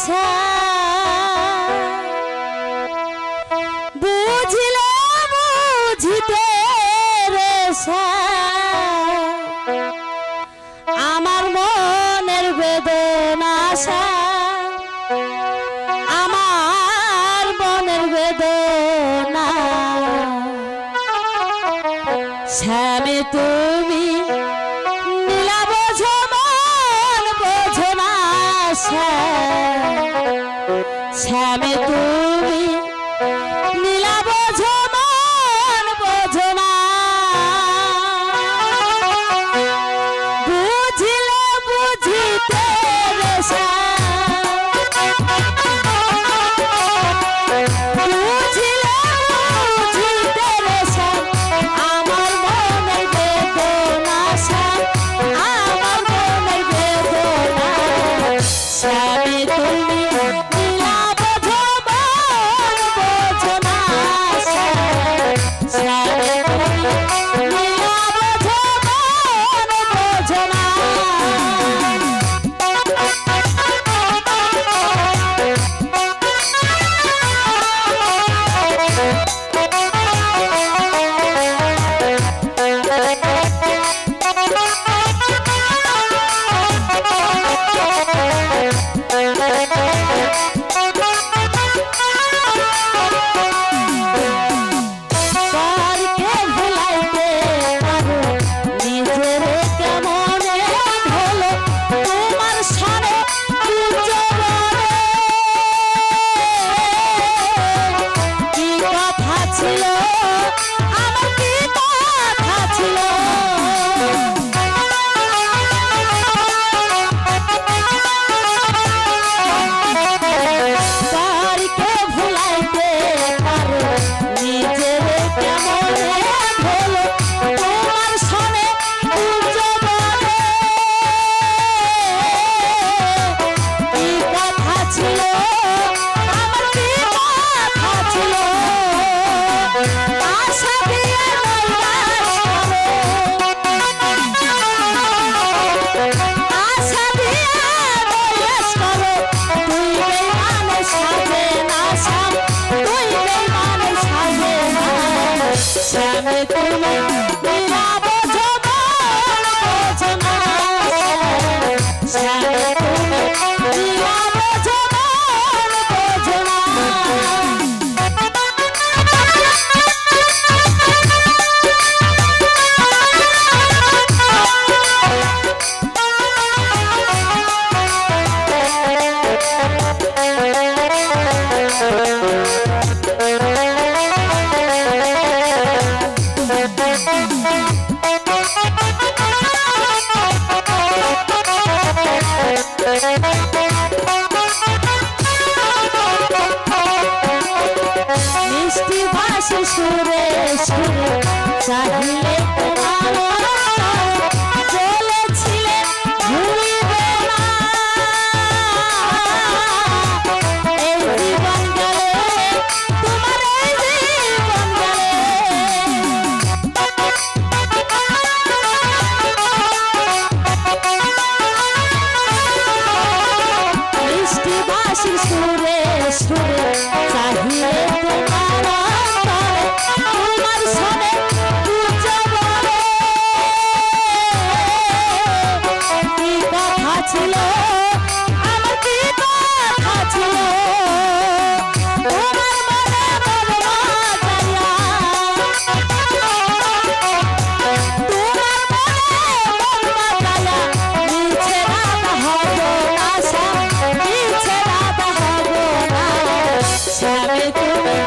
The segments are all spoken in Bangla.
আশা বুঝলে বুঝিতে রেশা আমার মনের বেদনা আমার মনের বেদনা শ্যামে তুমি নীলা বোঝো মন বোঝো না শ্যামে তুমি নীলা বোঝো মন বোঝো না বুঝলে বুঝিতে রেশা বুঝলে বুঝিতে রেশা আমার মনের বেদনা আমার মনের বেদনা শ্যামে তুমি নীলা বোঝো মন বোঝো না শ্যামে তুমি নীলা বোঝো মন বোঝো না মিষ্টি ভাষী সুরে সুরে চাহিলে চলেছিলেন ভুলিবে না এই জীবন গেলে তোমার এই জীবন গেলে মিষ্টি ভাষী সুরে সুরে চাহিলে তোমার সনে কি কথা ছিল আমার কি কথা ছিল তোমার মনে বলবা জানিয়া তোমার মনে বলবা জানিয়া মিছে রাত হব না মিছে রাত হব না শ্যামে তুমি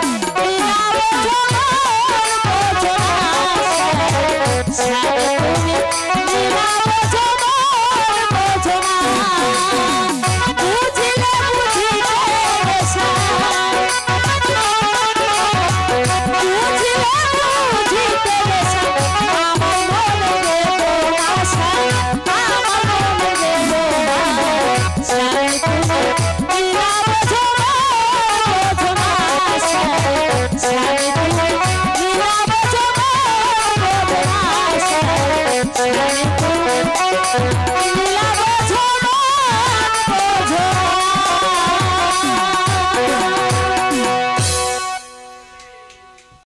Thank you.